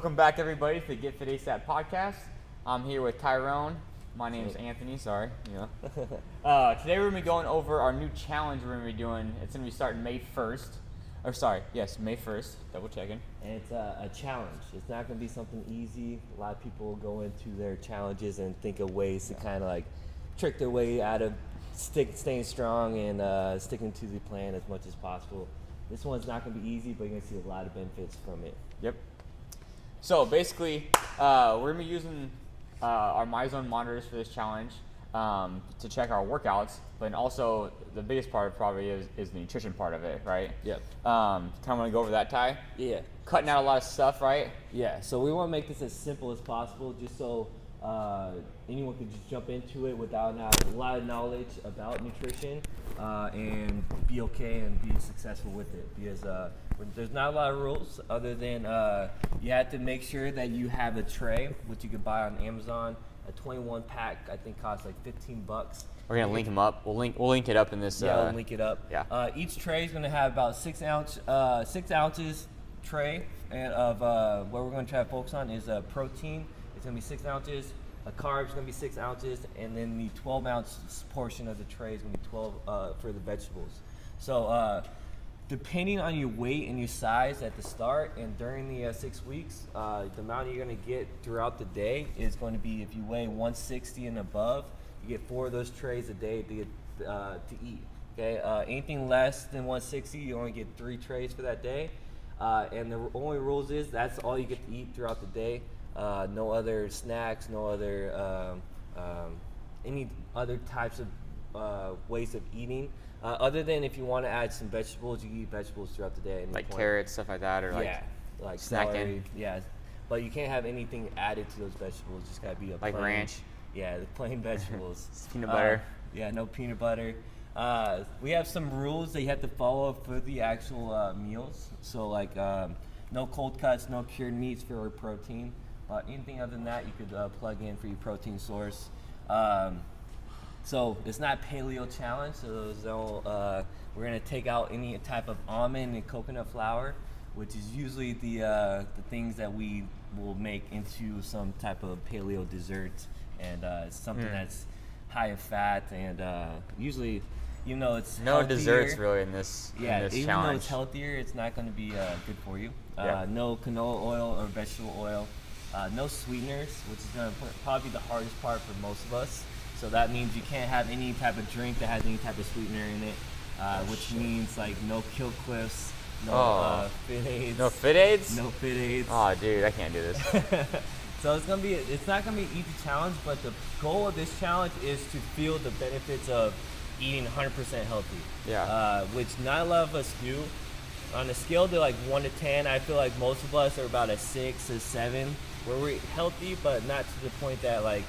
Welcome back, everybody, to the Get Fit ASAP podcast. I'm here with Tyrone. My name is Anthony. Sorry. Today we're going to be going over our new challenge we're going to be doing. It's going to be starting May 1st. May 1st. Double checking. And it's a challenge. It's not going to be something easy. A lot of people go into their challenges and think of ways to kind of like trick their way out of staying strong and sticking to the plan as much as possible. This one's not going to be easy, but you're going to see a lot of benefits from it. Yep. So basically, we're going to be using our MyZone monitors for this challenge to check our workouts, but also the biggest part probably is the nutrition part of it, right? Yep. Kind of want to go over that, Ty? Yeah. Cutting out a lot of stuff, right? Yeah, so we want to make this as simple as possible just so anyone can just jump into it without a lot of knowledge about nutrition and be okay and be successful with it, because there's not a lot of rules other than you have to make sure that you have a tray, which you can buy on Amazon. A 21 pack I think costs like $15. We're gonna link them up. We'll link it up in this. Yeah, we'll link it up. Yeah. Each tray is gonna have about 6 ounces tray, and of what we're gonna try to focus on is protein. It's gonna be 6 ounces. Carbs gonna be 6 ounces, and then the 12-ounce portion of the tray is gonna be 12 for the vegetables. So depending on your weight and your size at the start and during the 6 weeks, the amount you're gonna get throughout the day is going to be, if you weigh 160 and above, you get 4 of those trays a day to eat. Okay, anything less than 160, you only get 3 trays for that day. And the only rules is that's all you get to eat throughout the day. No other snacks, no other any other types of ways of eating. Other than if you want to add some vegetables, you can eat vegetables throughout the day. Like carrots, stuff like that, or like snacking. celery, yeah. But you can't have anything added to those vegetables. Just gotta be like plain, ranch. Yeah, the plain vegetables. Peanut butter. Yeah, no peanut butter. We have some rules that you have to follow for the actual meals. So like no cold cuts, no cured meats for your protein. Anything other than that, you could plug in for your protein source. So it's not paleo challenge. So there's no, we're gonna take out any type of almond and coconut flour, which is usually the things that we will make into some type of paleo dessert, and it's something that's high in fat, and usually, it's no healthier. desserts really in this. Yeah, in this even challenge. though it's healthier, it's not going to be good for you. Yeah. No canola oil or vegetable oil. No sweeteners, which is going to probably be the hardest part for most of us. So that means you can't have any type of drink that has any type of sweetener in it, which means like no Kill Cliffs, no Fit Aids. No Fit Aids? No Fit Aids. Oh, dude, I can't do this. So it's not gonna be an easy challenge, but the goal of this challenge is to feel the benefits of eating 100% healthy. Yeah. Which not a lot of us do. On a scale to like 1 to 10, I feel like most of us are about a 6 or 7, where we're healthy, but not to the point that like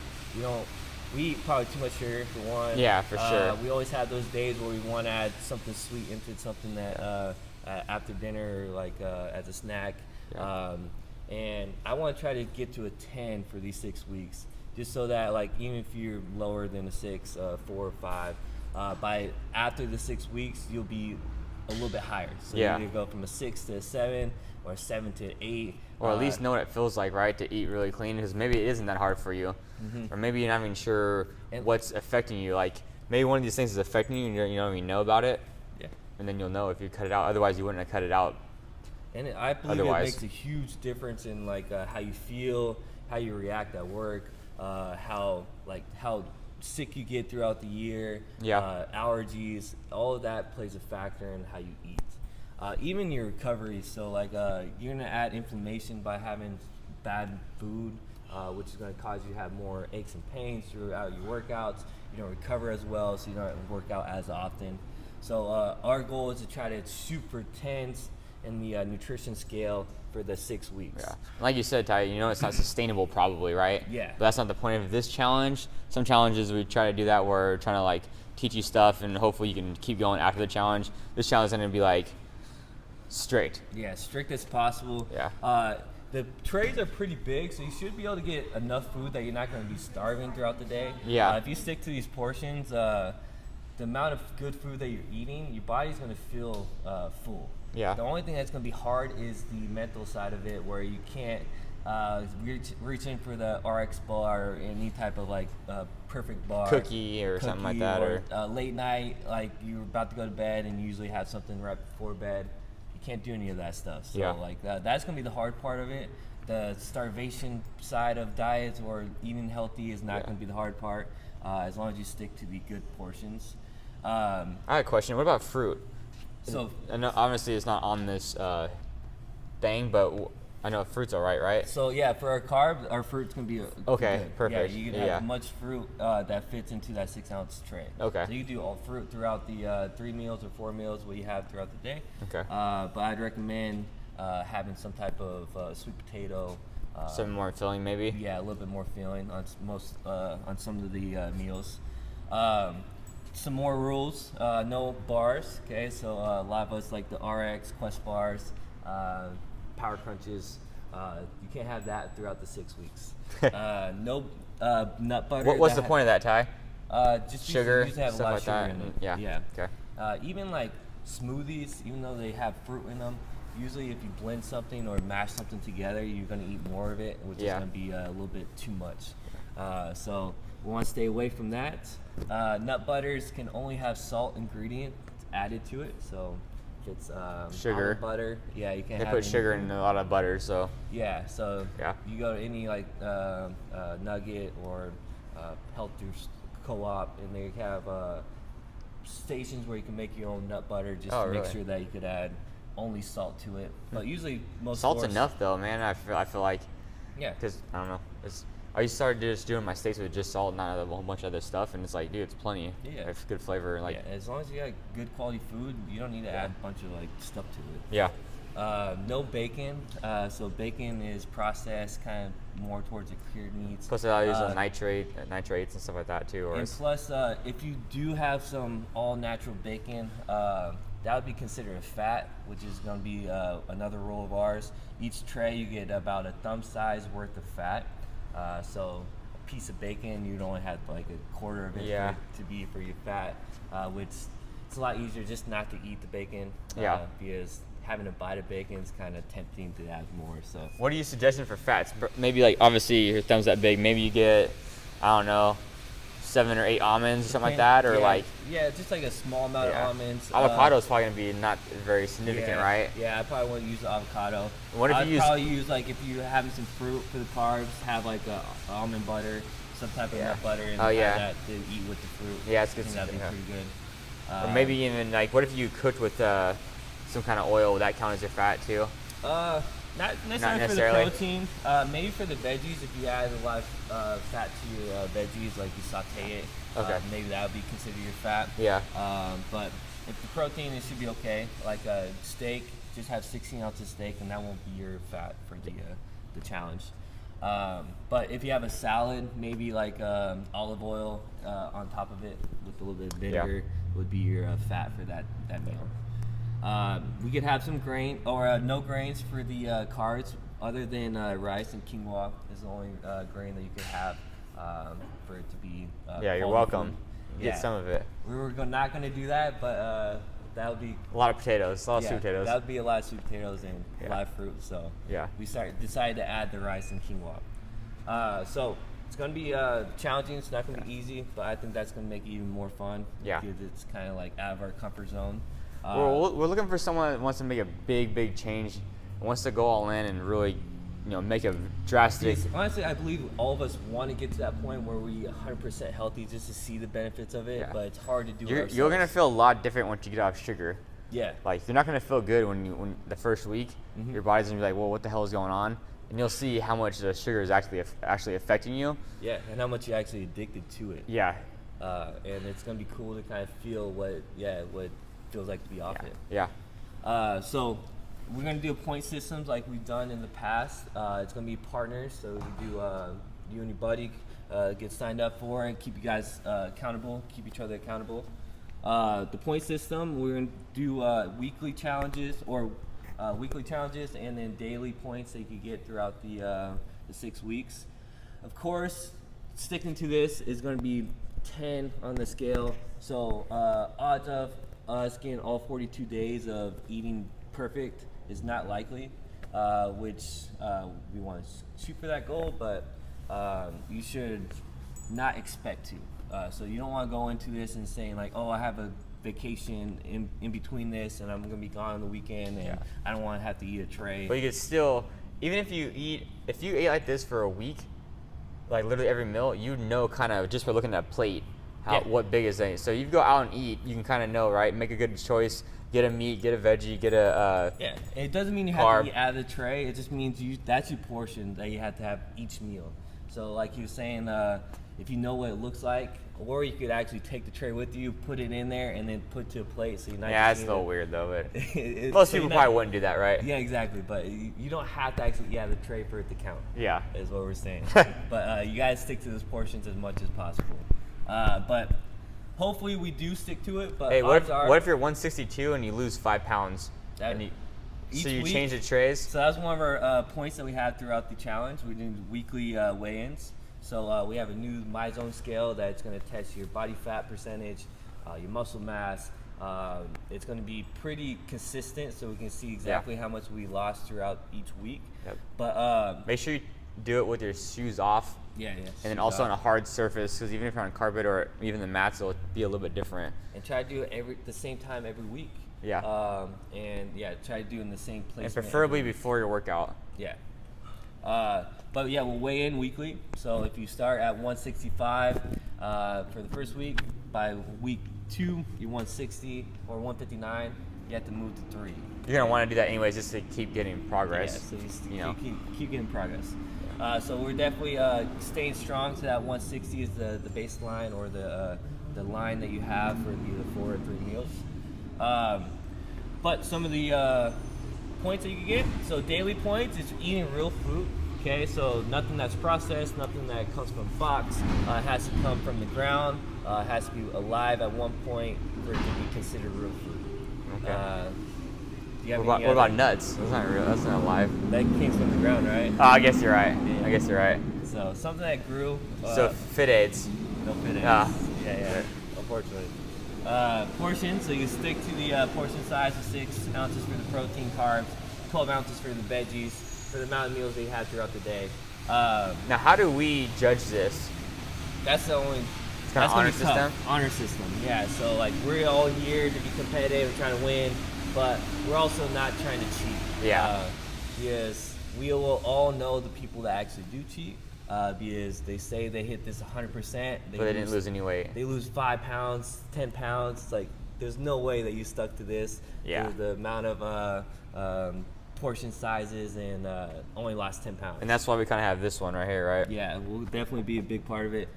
we eat probably too much sugar for one. Yeah, for sure. We always have those days where we want to add something sweet into something that after dinner, or like as a snack. Yeah. And I want to try to get to a 10 for these 6 weeks, just so that like even if you're lower than a 6, 4 or 5, by after the 6 weeks you'll be a little bit higher. So you either go from a 6 to a 7 or a 7 to 8. Or at least know what it feels like, right, to eat really clean, because maybe it isn't that hard for you. Mm-hmm. Or maybe you're not even sure what's affecting you. Like maybe one of these things is affecting you and you don't even know about it. Yeah. And then you'll know if you cut it out. Otherwise, you wouldn't have cut it out. And I believe it makes a huge difference in like how you feel, how you react at work, how sick you get throughout the year, allergies. All of that plays a factor in how you eat. Even your recovery. So like you're gonna add inflammation by having bad food, which is gonna cause you to have more aches and pains throughout your workouts. You don't recover as well, so you don't work out as often. So our goal is to try to super tense in the nutrition scale for the 6 weeks. Yeah. Like you said, Ty, it's not sustainable probably, right? Yeah. But that's not the point of this challenge. Some challenges we try to do that where we're trying to like teach you stuff and hopefully you can keep going after the challenge. This challenge is going to be like straight. Yeah, strict as possible. Yeah. The trays are pretty big, so you should be able to get enough food that you're not going to be starving throughout the day. Yeah. If you stick to these portions, the amount of good food that you're eating, your body's going to feel full. Yeah. The only thing that's going to be hard is the mental side of it, where you can't reaching for the RX bar or any type of like perfect bar, cookie or something like that, or late night, like you're about to go to bed and you usually have something right before bed. You can't do any of that stuff. So like that's gonna be the hard part of it. The starvation side of diets or eating healthy is not gonna be the hard part, as long as you stick to the good portions. I have a question. What about fruit? So I know obviously it's not on this thing, but I know fruit's all right? So yeah, for our carbs, our fruit's gonna be okay, good. perfect. Yeah, you can have much fruit that fits into that 6-ounce tray. Okay. So you can do all fruit throughout the 3 meals or 4 meals what you have throughout the day. Okay. But I'd recommend having some type of sweet potato. Something more filling, maybe. Yeah, a little bit more filling on on some of the meals. Some more rules. No bars. Okay, so a lot of us like the RX, Quest bars. Power crunches, you can't have that throughout the 6 weeks. No nut butter. What's the point of that, Ty? Just sugar, used to have a stuff lot like of sugar that. in it. Yeah. Okay. Even like smoothies, even though they have fruit in them, usually if you blend something or mash something together, you're gonna eat more of it, which is gonna be a little bit too much. So we want to stay away from that. Nut butters can only have salt ingredient added to it, so. It's sugar, almond butter. Yeah, you can't. They have put sugar in a lot of butter, so. Yeah, so you go to any like Nugget or health food co-op, and they have stations where you can make your own nut butter, just to make sure that you could add only salt to it. But usually most salt's enough though, man. I feel like. Yeah. Because I don't know. I started just doing my steaks with just salt, not a whole bunch of other stuff, and it's like, dude, it's plenty. Yeah. It's good flavor. Like. Yeah, as long as you got good quality food, you don't need to add a bunch of like stuff to it. Yeah. No bacon. So bacon is processed kind of more towards the cured meats. Plus, I use nitrates and stuff like that too. And plus, if you do have some all-natural bacon, that would be considered a fat, which is going to be another rule of ours. Each tray, you get about a thumb size worth of fat. So a piece of bacon, you'd only have like a quarter of it to be for your fat, which it's a lot easier just not to eat the bacon. Because having a bite of bacon is kind of tempting to add more. So what are you suggesting for fats? Maybe like obviously your thumb's that big. Maybe you get, I don't know, 7 or 8 almonds or something like that, or just like a small amount of almonds. Avocado is probably gonna be not very significant, right? Yeah, I probably wouldn't use avocado. What if you probably use like if you're having some fruit for the carbs, have like almond butter, some type of nut butter, and have that to eat with the fruit. Yeah, it's good. That'd be pretty good. Or maybe even like, what if you cooked with some kind of oil? Would that count as your fat too? Not necessarily for the protein. Maybe for the veggies, if you add a lot of fat to your veggies, like you saute it, maybe that would be considered your fat. Yeah. But if the protein, it should be okay. Like a steak, just have 16 ounces of steak, and that won't be your fat for the challenge. But if you have a salad, maybe like olive oil on top of it with a little bit of vinegar would be your fat for that meal. We could have some grain or no grains for the carbs, other than rice and quinoa is the only grain that you could have for it to be. You're welcome. Food. Get some of it. We were not going to do that, but that would be a lot of potatoes, a lot of sweet potatoes. That would be a lot of sweet potatoes and a lot of fruit. So we decided to add the rice and quinoa. So it's going to be challenging. It's not going to be easy, but I think that's going to make it even more fun. Yeah. Because it's kind of like out of our comfort zone. We're looking for someone that wants to make a big change, wants to go all in and really, make a drastic. Honestly, I believe all of us want to get to that point where we 100% healthy just to see the benefits of it. Yeah. But it's hard to do. You're gonna feel a lot different once you get off sugar. Yeah. Like you're not gonna feel good when the first week. Mm-hmm. Your body's gonna be like, well, what the hell is going on? And you'll see how much the sugar is actually affecting you. Yeah, and how much you're actually addicted to it. Yeah. And it's gonna be cool to kind of feel what feels like to be off it. Yeah. So we're gonna do a point systems like we've done in the past. It's gonna be partners, so we do you and your buddy get signed up for and keep you guys accountable, keep each other accountable. The point system, we're gonna do weekly challenges and then daily points that you can get throughout the 6 weeks. Of course, sticking to this is gonna be 10 on the scale. So odds of us getting all 42 days of eating perfect is not likely. which we want to shoot for that goal, but you should not expect to. So you don't want to go into this and saying like, oh, I have a vacation in between this and I'm going to be gone on the weekend and I don't want to have to eat a tray. But you could still, even if you ate like this for a week, like literally every meal, you know kind of just for looking at a plate, what big is that. So you go out and eat, you can kind of know, right? Make a good choice. Get a meat, get a veggie, get a yeah. It doesn't mean you have carb. to eat out of the tray. It just means that's your portion that you have to have each meal. So like you were saying, if you know what it looks like, or you could actually take the tray with you, put it in there, and then put it to a plate. So you're not. Yeah, it's a little weird though, but most people probably wouldn't do that, right? Yeah, exactly. But you don't have to actually eat out of the tray for it to count. Yeah, is what we're saying. But you guys stick to those portions as much as possible. But hopefully we do stick to it. But hey, what if you're 162 and you lose 5 pounds? So you change the trays? So that's one of our points that we have throughout the challenge. We do weekly weigh-ins. So we have a new MyZone scale that's going to test your body fat percentage, your muscle mass. It's going to be pretty consistent, so we can see exactly how much we lost throughout each week. Yep. But make sure you do it with your shoes off. Yeah. And then also on a hard surface, because even if you're on carpet or even the mats, it'll be a little bit different. And try to do it the same time every week. Yeah. Try to do it in the same place. And preferably before your workout. Yeah. But yeah, we'll weigh in weekly. So if you start at 165 for the first week, by week 2 you're 160 or 159. You have to move to 3. You're gonna want to do that anyways, just to keep getting progress. Yeah, so you keep getting progress. So we're definitely staying strong to that 160 is the baseline or the line that you have for either 4 or 3 meals. But some of the points that you can get, so daily points is eating real food. Okay, so nothing that's processed, nothing that comes from a box. It has to come from the ground. It has to be alive at one point for it to be considered real food. Okay. What about nuts? That's not real. That's not alive. That came from the ground, right? Oh, I guess you're right. Yeah. I guess you're right. So something that grew. So fit aids. No fit aids. Yeah. Unfortunately. Portion. So you stick to the portion size of 6 ounces for the protein, carbs, 12 ounces for the veggies, for the amount of meals that you have throughout the day. Now, how do we judge this? That's the only. It's kind of honor system. Honor system. Yeah. So like we're all here to be competitive and trying to win. But we're also not trying to cheat. Yeah. Because we will all know the people that actually do cheat. Because they say they hit this 100%. But they didn't lose any weight. They lose 5 pounds, 10 pounds. It's like, there's no way that you stuck to this. Yeah. The amount of portion sizes and only lost 10 pounds. And that's why we kind of have this one right here, right? Yeah, we'll definitely be a big part of it.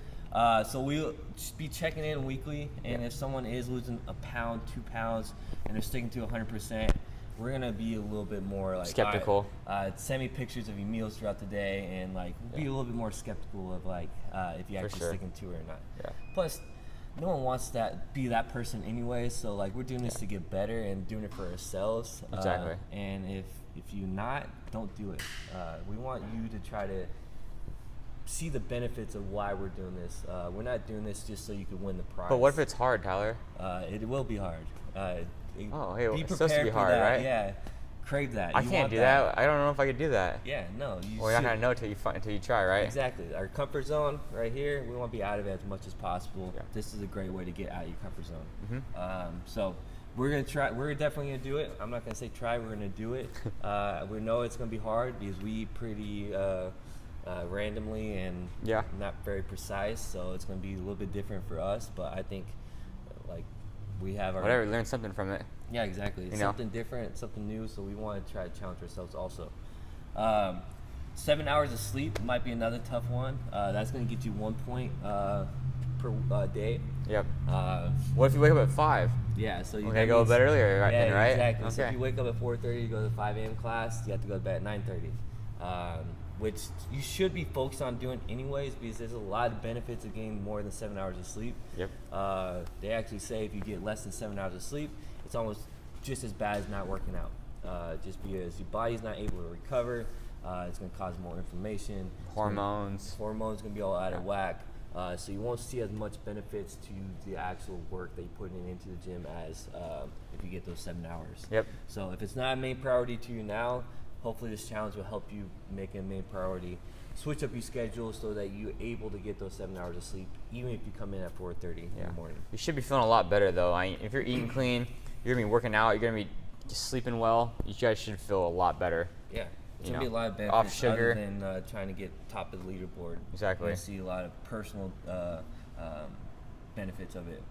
So we'll be checking in weekly, and if someone is losing a pound, 2 pounds, and they're sticking to 100%, we're gonna be a little bit more like skeptical. Send me pictures of your meals throughout the day, and like be a little bit more skeptical of like if you're actually sticking to it or not. Yeah. Plus, no one wants that be that person anyway. So like we're doing this to get better and doing it for ourselves. Exactly. And if you're not, don't do it. We want you to try to see the benefits of why we're doing this. We're not doing this just so you can win the prize. But what if it's hard, Tyler? It will be hard. It's supposed to be hard, that. right? Yeah, crave that. I can't do that. I don't know if I could do that. Yeah, no. Well, you're not gonna know until you try, right? Exactly. Our comfort zone right here. We want to be out of it as much as possible. Yeah. This is a great way to get out of your comfort zone. Mm-hmm. So we're gonna try. We're definitely gonna do it. I'm not gonna say try. We're gonna do it. We know it's gonna be hard because we eat pretty randomly and not very precise. So it's gonna be a little bit different for us. But I think like we have our whatever. Learn something from it. Yeah, exactly. It's something different, something new. So we want to try to challenge ourselves also. 7 hours of sleep might be another tough one. That's going to get you 1 point per day. Yep. What if you wake up at 5? Yeah, so you gotta go to bed earlier, right? Yeah, right? Exactly. Okay. So if you wake up at 4:30, you go to the 5 a.m. class. You have to go to bed at 9:30, which you should be focused on doing anyways, because there's a lot of benefits of getting more than 7 hours of sleep. Yep. They actually say if you get less than 7 hours of sleep, it's almost just as bad as not working out. Just because your body's not able to recover, it's going to cause more inflammation. Hormones going to be all out of whack. So you won't see as much benefits to the actual work that you're putting into the gym as if you get those 7 hours. Yep. So if it's not a main priority to you now, hopefully this challenge will help you make it a main priority. Switch up your schedule so that you're able to get those 7 hours of sleep, even if you come in at 4:30 in the morning. You should be feeling a lot better though. If you're eating clean, you're gonna be working out, you're gonna be just sleeping well. You guys should feel a lot better. Yeah, it's gonna be a lot of benefits off sugar, other than trying to get top of the leaderboard. Exactly. You see a lot of personal benefits of it.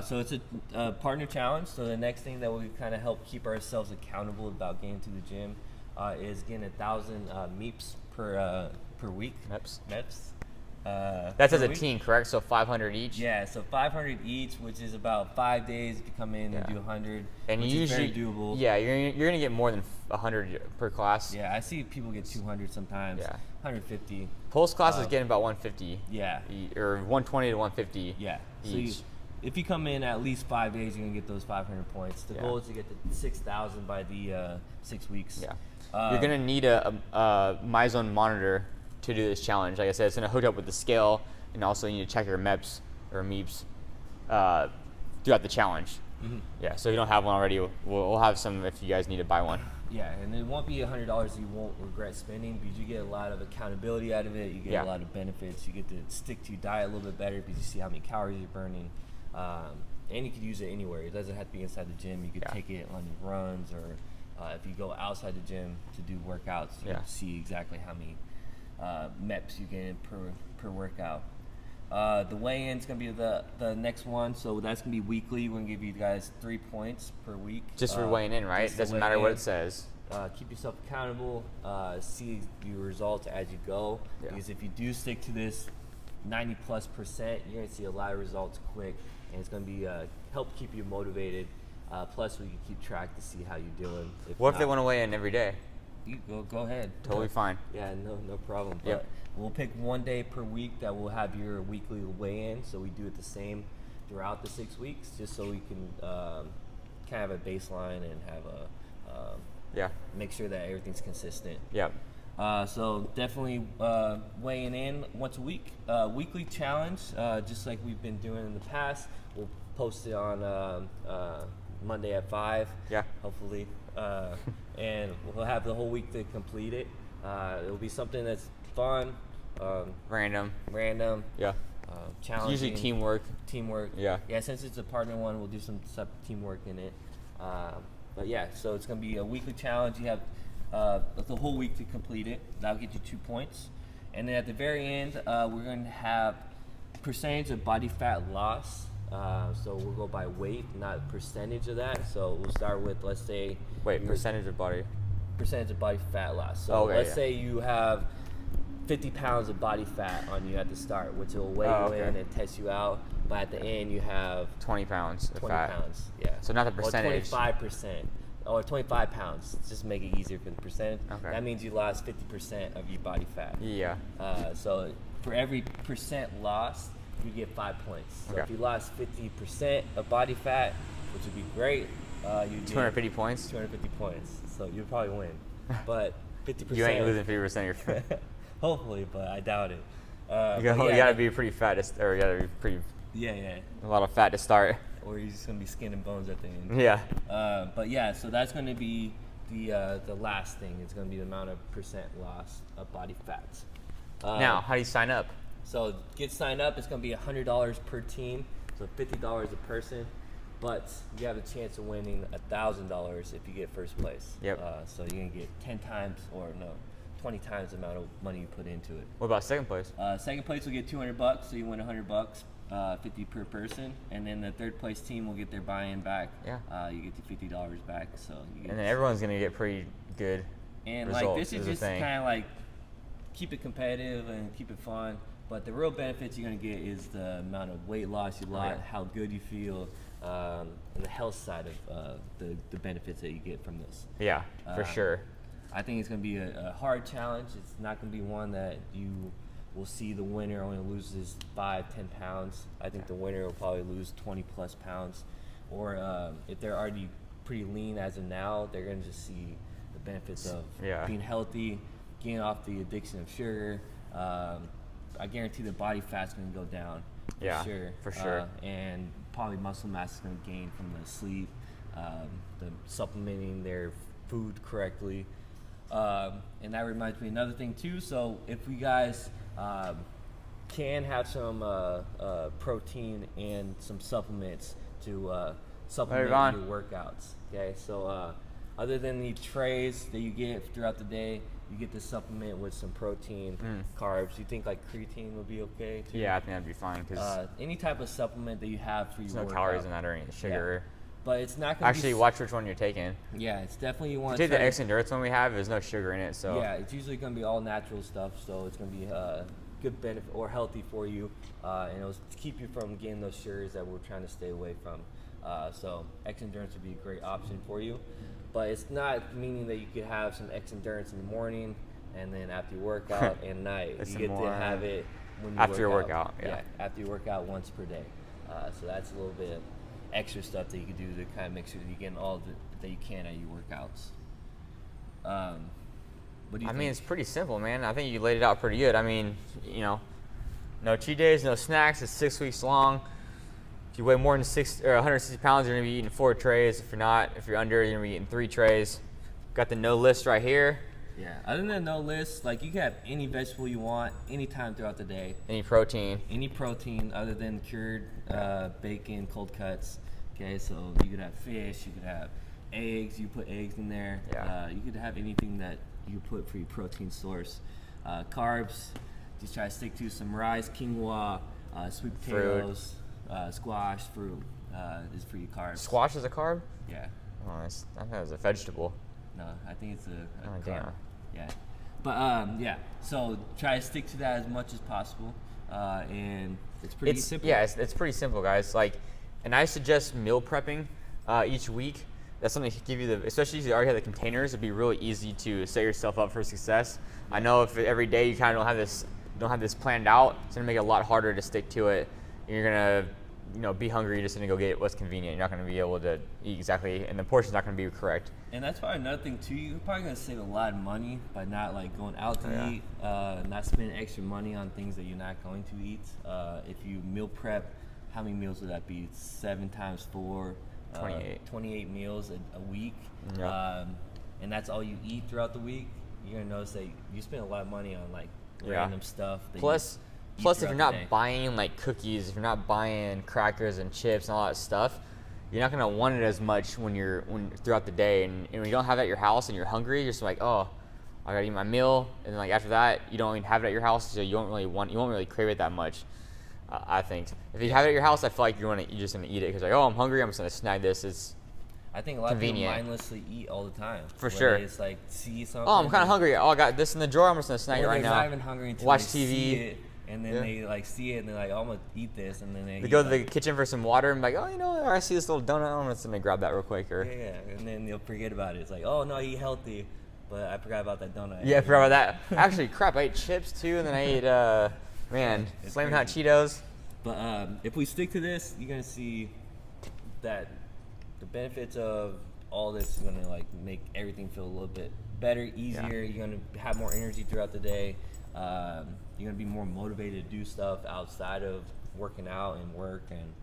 So it's a partner challenge. So the next thing that we kind of help keep ourselves accountable about getting to the gym is getting 1,000 MEPs per week. MEPs. That's as a team, correct? So 500 each. Yeah, so 500 each, which is about 5 days. If you come in and do 100, and which usually, is very doable. Yeah, you're gonna get more than 100 per class. Yeah, I see people get 200 sometimes. Yeah. 150. Pulse class is getting about 150. Yeah. Or 120 to 150. Yeah. Each. So if you come in at least 5 days, you're gonna get those 500 points. The goal is to get to 6,000 by the 6 weeks. Yeah. You're gonna need a MyZone monitor to do this challenge. Like I said, it's gonna hook up with the scale, and also you need to check your MEPs or MEPs throughout the challenge. Mm-hmm. Yeah. So if you don't have one already, we'll have some if you guys need to buy one. Yeah, and it won't be $100 you won't regret spending, because you get a lot of accountability out of it. You get a lot of benefits. You get to stick to your diet a little bit better because you see how many calories you're burning. And you could use it anywhere. It doesn't have to be inside the gym. You could take it on your runs, or if you go outside the gym to do workouts, you can see exactly how many MEPs you get in per workout. The weigh-in is going to be the next one, so that's going to be weekly. We're going to give you guys 3 points per week. Just for weighing in, right? Doesn't matter what it says. Keep yourself accountable. See your results as you go. Yeah. Because if you do stick to this 90+%, you're going to see a lot of results quick, and it's going to be help keep you motivated. Plus, we can keep track to see how you're doing. What if they want to weigh in every day? You go ahead. Totally fine. Yeah, no problem. But we'll pick 1 day per week that we'll have your weekly weigh-in. So we do it the same throughout the 6 weeks, just so we can kind of have a baseline and have make sure that everything's consistent. Yep. So definitely weighing in once a week. Weekly challenge, just like we've been doing in the past. We'll post it on Monday at 5. Yeah. Hopefully. And we'll have the whole week to complete it. It'll be something that's fun. Random. Yeah. Challenging. Usually teamwork. Yeah. Yeah, since it's a partner one, we'll do some teamwork in it. But yeah, so it's going to be a weekly challenge. You have the whole week to complete it. That'll get you 2 points. And then at the very end, we're going to have percentage of body fat loss. So we'll go by weight, not percentage of that. So we'll start with, let's say... percentage of body fat loss. So let's say you have 50 pounds of body fat on you at the start, which will weigh you in and test you out. But at the end, you have 20 pounds of fat. Yeah. So not the percentage. Or 25%. Or 25 pounds. Just make it easier for the percentage. Okay. That means you lost 50% of your body fat. Yeah. So for every percent lost, you get 5 points. So if you lost 50% of body fat, which would be great, you get 250 points. 250 points. So you'd probably win. But 50%. You ain't losing 50% of your fat. Hopefully, but I doubt it. You gotta be pretty fat, or you gotta be pretty. Yeah. A lot of fat to start. Or you're just gonna be skin and bones at the end. Yeah. But yeah, so that's gonna be the last thing. It's gonna be the amount of percent loss of body fats. Now, how do you sign up? So get signed up. It's gonna be $100 per team, so $50 a person. But you have a chance of winning $1,000 if you get first place. Yep. So you're gonna get 10 times, or no, 20 times the amount of money you put into it. What about second place? Second place will get $200, so you win $100, 50 per person, and then the third place team will get their buy-in back. Yeah. You get the $50 back, so. And then everyone's gonna get pretty good. And results, like this is just kind of like keep it competitive and keep it fun. But the real benefits you're gonna get is the amount of weight loss you lost, how good you feel, and the health side of the benefits that you get from this. Yeah, for sure. I think it's going to be a hard challenge. It's not going to be one that you will see the winner only loses 5-10 pounds. I think the winner will probably lose 20+ pounds. Or if they're already pretty lean as of now, they're going to just see the benefits of being healthy, getting off the addiction of sugar. I guarantee the body fat's going to go down. For sure. And probably muscle mass is going to gain from the sleep, the supplementing their food correctly. And that reminds me another thing too. So if we guys can have some protein and some supplements to supplement your workouts. Okay, so other than the trays that you get throughout the day, you get to supplement with some protein, carbs. You think like creatine would be okay too? Yeah, I think that'd be fine because any type of supplement that you have for your there's no calories in that or any sugar. Yeah. But it's not going to actually watch which one you're taking. Yeah, it's definitely you want to take the X Endurance one we have. There's no sugar in it, so yeah, it's usually going to be all natural stuff. So it's going to be good benefit or healthy for you, and it'll keep you from getting those sugars that we're trying to stay away from. So X Endurance would be a great option for you. But it's not meaning that you could have some X Endurance in the morning and then after your workout and night. You get to have it when you after your workout. Yeah, after your workout once per day. So that's a little bit extra stuff that you can do to kind of make sure that you're getting all that you can at your workouts. What do you think? mean, it's pretty simple, man. I think you laid it out pretty good. I mean, no cheat days, no snacks. It's 6 weeks long. If you weigh more than 160 pounds, you're gonna be eating 4 trays. If you're under, you're gonna be eating 3 trays. Got the no list right here. Yeah. Other than no list, like you can have any vegetable you want, anytime throughout the day. Any protein. Any protein other than cured bacon, cold cuts. Okay, so you could have fish, you could have eggs. You put eggs in there. Yeah. You could have anything that you put for your protein source. Carbs, just try to stick to some rice, quinoa, sweet potatoes. Squash, fruit is for your carbs. Squash is a carb? Yeah. Oh, I thought it was a vegetable. No, I think it's a carb. Damn. Yeah. But yeah, so try to stick to that as much as possible, and it's pretty simple. Yeah, it's pretty simple, guys. And I suggest meal prepping each week. That's something to give you especially if you already have the containers, it'd be really easy to set yourself up for success. I know if every day you kind of don't have this planned out, it's gonna make it a lot harder to stick to it. You're gonna, be hungry. You're just gonna go get what's convenient. You're not gonna be able to eat exactly, and the portion's not gonna be correct. And that's probably another thing too. You're probably gonna save a lot of money by not going out to eat, not spending extra money on things that you're not going to eat. If you meal prep, how many meals would that be? 7 times 4, 28 meals a week. Yeah. And that's all you eat throughout the week. You're gonna notice that you spend a lot of money on random stuff. Plus, if you're not buying cookies, if you're not buying crackers and chips and all that stuff, you're not gonna want it as much when throughout the day. And when you don't have it at your house and you're hungry, you're just like, oh, I gotta eat my meal. And then after that, you don't even have it at your house, so you won't really crave it that much. I think if you have it at your house, I feel like you're just gonna eat it because I'm hungry. I'm just gonna snag this. It's I think a lot convenient. of people mindlessly eat all the time. For sure. It's see something. Oh, I'm kind of hungry. Oh, I got this in the drawer. I'm just gonna snag it right now. They're not even hungry until watch they TV. See it, and then they see it and they're like, oh, I'm gonna eat this, and then they go to the kitchen for some water and I see this little donut. I'm just gonna grab that real quick. Yeah, and then they'll forget about it. It's like, oh no, eat healthy, but I forgot about that donut. Yeah, I forgot about that. Actually, crap, I ate chips too, and then I ate Flamin' Hot Cheetos. But if we stick to this, you're gonna see that the benefits of all this is gonna make everything feel a little bit better, easier. You're gonna have more energy throughout the day. You're gonna be more motivated to do stuff outside of working out and work, and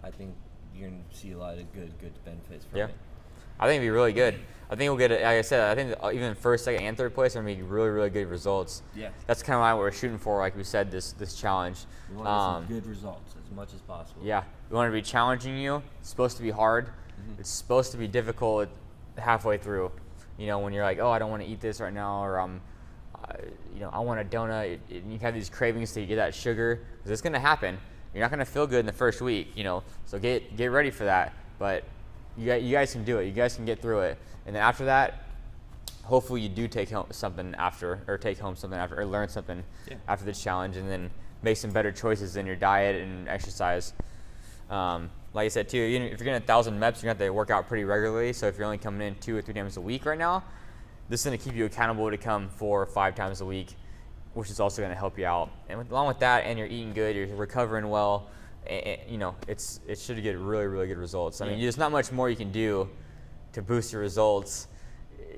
I think you're gonna see a lot of good benefits from it. I think it'd be really good. I think we'll get it. Like I said, I think even first, second, and third place are gonna be really, really good results. Yeah. That's kind of what we're shooting for. Like we said, this challenge. We want some good results as much as possible. Yeah, we want to be challenging you. It's supposed to be hard. Mm-hmm. It's supposed to be difficult halfway through. When you're like, oh, I don't want to eat this right now, or I want a donut. And you have these cravings to get that sugar, because it's gonna happen. You're not gonna feel good in the first week. So get ready for that. But you guys can do it. You guys can get through it. And then after that, hopefully you do take home something after, or learn something after this challenge, and then make some better choices in your diet and exercise. Like I said too, if you're getting 1,000 MEPs, you're gonna have to work out pretty regularly. So if you're only coming in 2 or 3 times a week right now, this is gonna keep you accountable to come 4 or 5 times a week, which is also gonna help you out. And along with that, and you're eating good, you're recovering well, it should get really, really good results. I mean, there's not much more you can do to boost your results,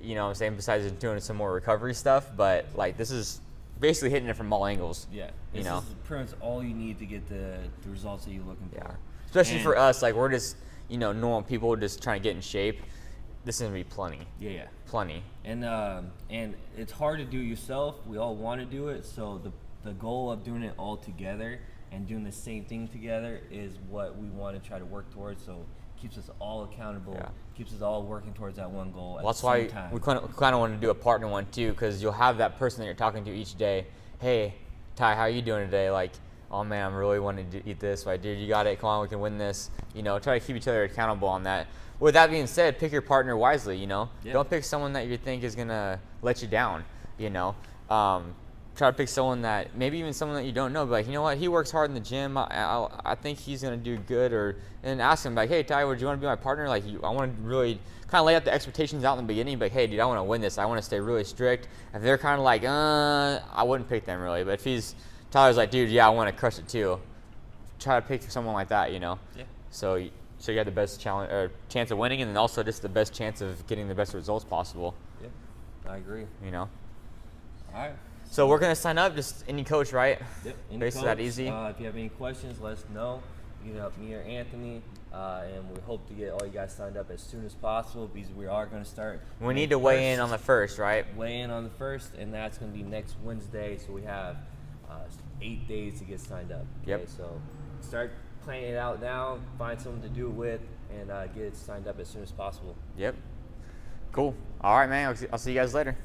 what I'm saying, besides doing some more recovery stuff, but this is basically hitting it from all angles. Yeah, this is pretty much all you need to get the results that you're looking for. Yeah, especially for us, we're just normal people just trying to get in shape. this is gonna be plenty. Yeah. Plenty. And it's hard to do yourself. We all want to do it. So the goal of doing it all together and doing the same thing together is what we want to try to work towards. So it keeps us all accountable. Keeps us all working towards that one goal. Well, that's why we kind of want to do a partner one too, because you'll have that person that you're talking to each day. Hey, Ty, how are you doing today? Like, oh man, I'm really wanting to eat this. Like, dude, you got it. Come on, we can win this. You know, try to keep each other accountable on that. With that being said, pick your partner wisely. You know, don't pick someone that you think is gonna let you down. You know, try to pick someone that maybe even someone that you don't know. But like, you know what? He works hard in the gym. I think he's gonna do good. And ask him like, hey, Ty, would you want to be my partner? Like, I want to really kind of lay out the expectations out in the beginning. But hey, dude, I want to win this. I want to stay really strict. If they're kind of like, I wouldn't pick them really. But if Tyler's like, dude, yeah, I want to crush it too. Try to pick someone like that. You know. Yeah. So you have the best chance of winning, and then also just the best chance of getting the best results possible. Yeah, I agree. You know. All right. So we're gonna sign up. Just any coach, right? Yep. Basically that easy. If you have any questions, let us know. You can help me or Anthony, and we hope to get all you guys signed up as soon as possible because we are going to start. We need to weigh in on the 1st, right? Weigh in on the 1st, and that's going to be next Wednesday. So we have 8 days to get signed up. Okay? Yep. So start planning it out now. Find someone to do it with, and get it signed up as soon as possible. Yep. Cool. All right, man. I'll see you guys later.